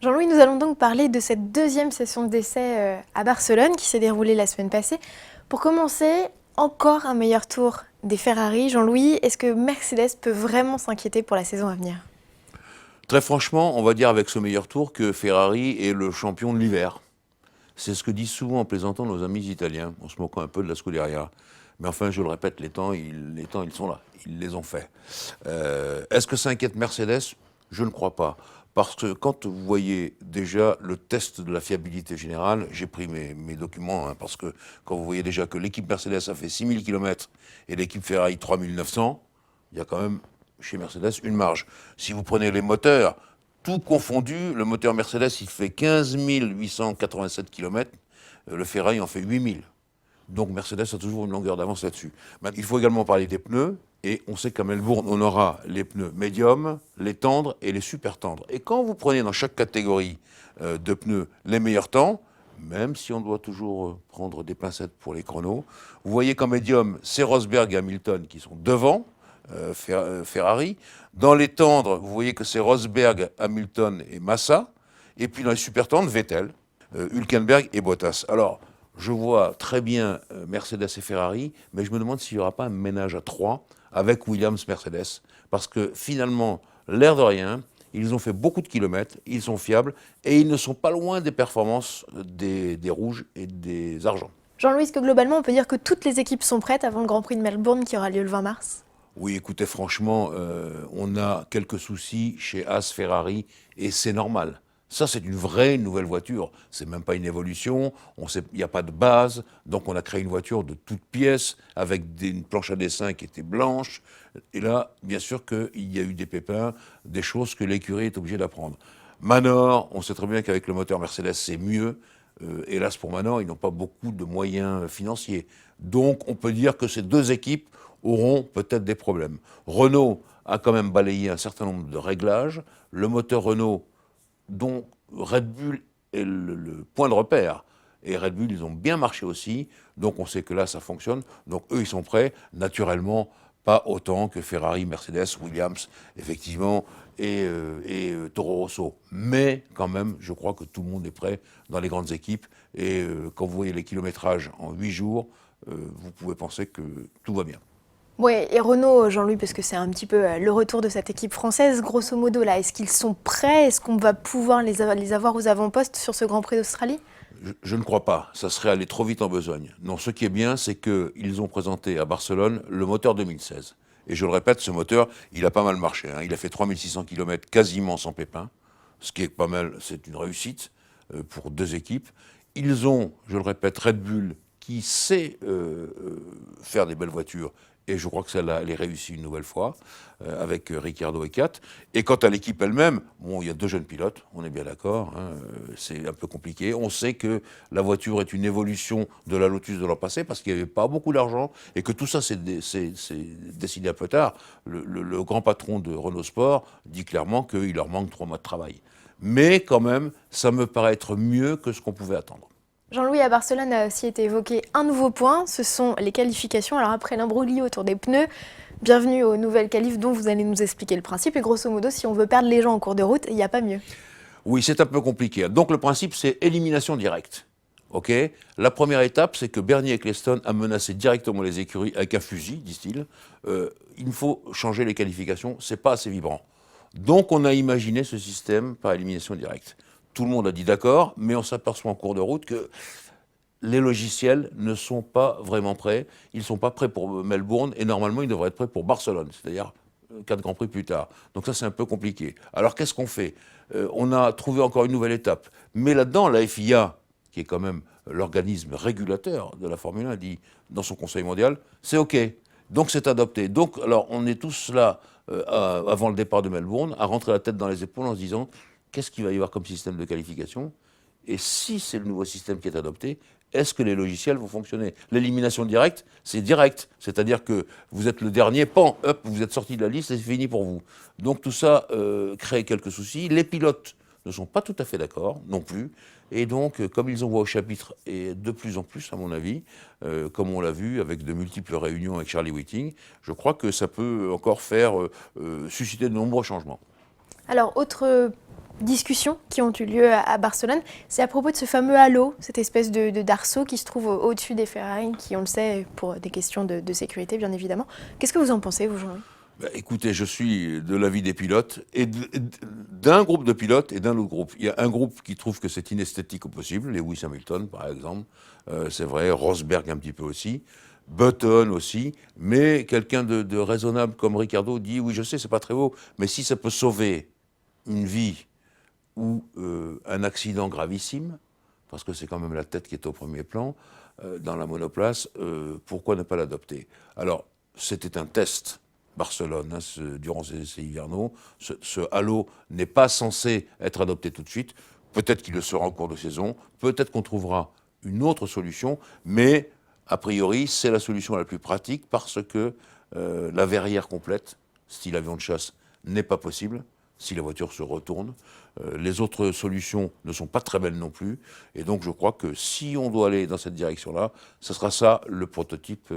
Jean-Louis, nous allons donc parler de cette deuxième session d'essai à Barcelone qui s'est déroulée la semaine passée. Pour commencer, encore un meilleur tour des Ferrari. Jean-Louis, est-ce que Mercedes peut vraiment s'inquiéter pour la saison à venir? Très franchement, on va dire avec ce meilleur tour que Ferrari est le champion de l'hiver. C'est ce que disent souvent en plaisantant nos amis italiens, en se moquant un peu de la Scuderia. Mais enfin, je le répète, les temps, ils sont là. Ils les ont faits. Est-ce que ça inquiète Mercedes? Je ne crois pas. Parce que quand vous voyez déjà le test de la fiabilité générale, j'ai pris mes documents, hein, parce que quand vous voyez déjà que l'équipe Mercedes a fait 6000 km et l'équipe Ferrari 3900, il y a quand même chez Mercedes une marge. Si vous prenez les moteurs, tout confondu, le moteur Mercedes, il fait 15 887 km, le Ferrari en fait 8000. Donc Mercedes a toujours une longueur d'avance là-dessus. Il faut également parler des pneus, et on sait qu'à Melbourne, on aura les pneus médiums, les tendres et les super tendres. Et quand vous prenez dans chaque catégorie de pneus les meilleurs temps, même si on doit toujours prendre des pincettes pour les chronos, vous voyez qu'en médium, c'est Rosberg et Hamilton qui sont devant, Ferrari. Dans les tendres, vous voyez que c'est Rosberg, Hamilton et Massa. Et puis dans les super tendres, Vettel, Hülkenberg et Bottas. Alors, je vois très bien Mercedes et Ferrari, mais je me demande s'il n'y aura pas un ménage à trois avec Williams-Mercedes. Parce que finalement, l'air de rien, ils ont fait beaucoup de kilomètres, ils sont fiables et ils ne sont pas loin des performances des rouges et des argents. Jean-Louis, est-ce que globalement on peut dire que toutes les équipes sont prêtes avant le Grand Prix de Melbourne qui aura lieu le 20 mars? Oui, écoutez, franchement, on a quelques soucis chez Haas Ferrari et c'est normal. Ça, c'est une vraie nouvelle voiture. C'est même pas une évolution. Il n'y a pas de base. Donc, on a créé une voiture de toutes pièces avec une planche à dessin qui était blanche. Et là, bien sûr qu'il y a eu des pépins, des choses que l'écurie est obligée d'apprendre. Manor, on sait très bien qu'avec le moteur Mercedes, c'est mieux. Hélas pour Manor, ils n'ont pas beaucoup de moyens financiers. Donc, on peut dire que ces deux équipes auront peut-être des problèmes. Renault a quand même balayé un certain nombre de réglages. Le moteur Renault, dont Red Bull est le point de repère, et Red Bull, ils ont bien marché aussi, donc on sait que là, ça fonctionne. Donc eux, ils sont prêts, naturellement, pas autant que Ferrari, Mercedes, Williams, effectivement, et Toro Rosso. Mais quand même, je crois que tout le monde est prêt dans les grandes équipes, et quand vous voyez les kilométrages en 8 jours, vous pouvez penser que tout va bien. Ouais, et Renault, Jean-Louis, parce que c'est un petit peu le retour de cette équipe française, grosso modo, là, est-ce qu'ils sont prêts? Est-ce qu'on va pouvoir les avoir aux avant-postes sur ce Grand Prix d'Australie? Je ne crois pas. Ça serait aller trop vite en besogne. Non, ce qui est bien, c'est qu'ils ont présenté à Barcelone le moteur 2016. Et je le répète, ce moteur, il a pas mal marché, hein. Il a fait 3600 km quasiment sans pépin, ce qui est pas mal, c'est une réussite pour deux équipes. Ils ont, je le répète, Red Bull qui sait faire des belles voitures. Et je crois que celle-là, elle est réussie une nouvelle fois, avec Ricciardo et Kat. Et quant à l'équipe elle-même, bon, il y a deux jeunes pilotes, on est bien d'accord, hein, c'est un peu compliqué. On sait que la voiture est une évolution de la Lotus de l'an passé, parce qu'il n'y avait pas beaucoup d'argent, et que tout ça s'est décidé un peu tard. Le grand patron de Renault Sport dit clairement qu'il leur manque 3 mois de travail. Mais quand même, ça me paraît être mieux que ce qu'on pouvait attendre. Jean-Louis, à Barcelone a aussi été évoqué un nouveau point, ce sont les qualifications. Alors après l'imbroglio autour des pneus, bienvenue aux nouvelles qualifs dont vous allez nous expliquer le principe. Et grosso modo, si on veut perdre les gens en cours de route, il n'y a pas mieux. Oui, c'est un peu compliqué. Donc le principe, c'est élimination directe. Ok. La première étape, c'est que Bernie Ecclestone a menacé directement les écuries avec un fusil, disent-ils. Il faut changer les qualifications, c'est pas assez vibrant. Donc on a imaginé ce système par élimination directe. Tout le monde a dit d'accord, mais on s'aperçoit en cours de route que les logiciels ne sont pas vraiment prêts. Ils ne sont pas prêts pour Melbourne et normalement ils devraient être prêts pour Barcelone, c'est-à-dire 4 Grands Prix plus tard. Donc ça c'est un peu compliqué. Alors qu'est-ce qu'on fait? On a trouvé encore une nouvelle étape. Mais là-dedans, la FIA, qui est quand même l'organisme régulateur de la Formule 1, dit dans son Conseil mondial, c'est OK. Donc c'est adopté. Donc alors on est tous là, avant le départ de Melbourne, à rentrer la tête dans les épaules en se disant, qu'est-ce qu'il va y avoir comme système de qualification? Et si c'est le nouveau système qui est adopté, est-ce que les logiciels vont fonctionner? L'élimination directe, c'est direct. C'est-à-dire que vous êtes le dernier, pan, hop, vous êtes sorti de la liste et c'est fini pour vous. Donc tout ça crée quelques soucis. Les pilotes ne sont pas tout à fait d'accord non plus. Et donc, comme ils en voient au chapitre, et de plus en plus, à mon avis, comme on l'a vu avec de multiples réunions avec Charlie Whiting, je crois que ça peut encore faire susciter de nombreux changements. Alors, autre discussions qui ont eu lieu à Barcelone, c'est à propos de ce fameux halo, cette espèce d'arceau qui se trouve au-dessus des Ferrari, qui, on le sait, pour des questions de sécurité, bien évidemment. Qu'est-ce que vous en pensez, vous, Jean-Louis? Bah, écoutez, je suis de l'avis des pilotes, et d'un groupe de pilotes et d'un autre groupe. Il y a un groupe qui trouve que c'est inesthétique au possible, Lewis Hamilton par exemple, c'est vrai, Rosberg un petit peu aussi, Button aussi, mais quelqu'un de raisonnable comme Ricardo dit, oui je sais, c'est pas très beau, mais si ça peut sauver une vie ou un accident gravissime, parce que c'est quand même la tête qui est au premier plan, dans la monoplace, pourquoi ne pas l'adopter? Alors, c'était un test, Barcelone, hein, durant ces essais hivernaux. Ce halo n'est pas censé être adopté tout de suite. Peut-être qu'il le sera en cours de saison, peut-être qu'on trouvera une autre solution, mais a priori, c'est la solution la plus pratique parce que la verrière complète, style avion de chasse, n'est pas possible si la voiture se retourne. Les autres solutions ne sont pas très belles non plus. Et donc je crois que si on doit aller dans cette direction-là, ce sera ça le prototype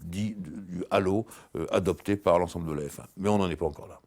dit du halo adopté par l'ensemble de la F1. Mais on n'en est pas encore là.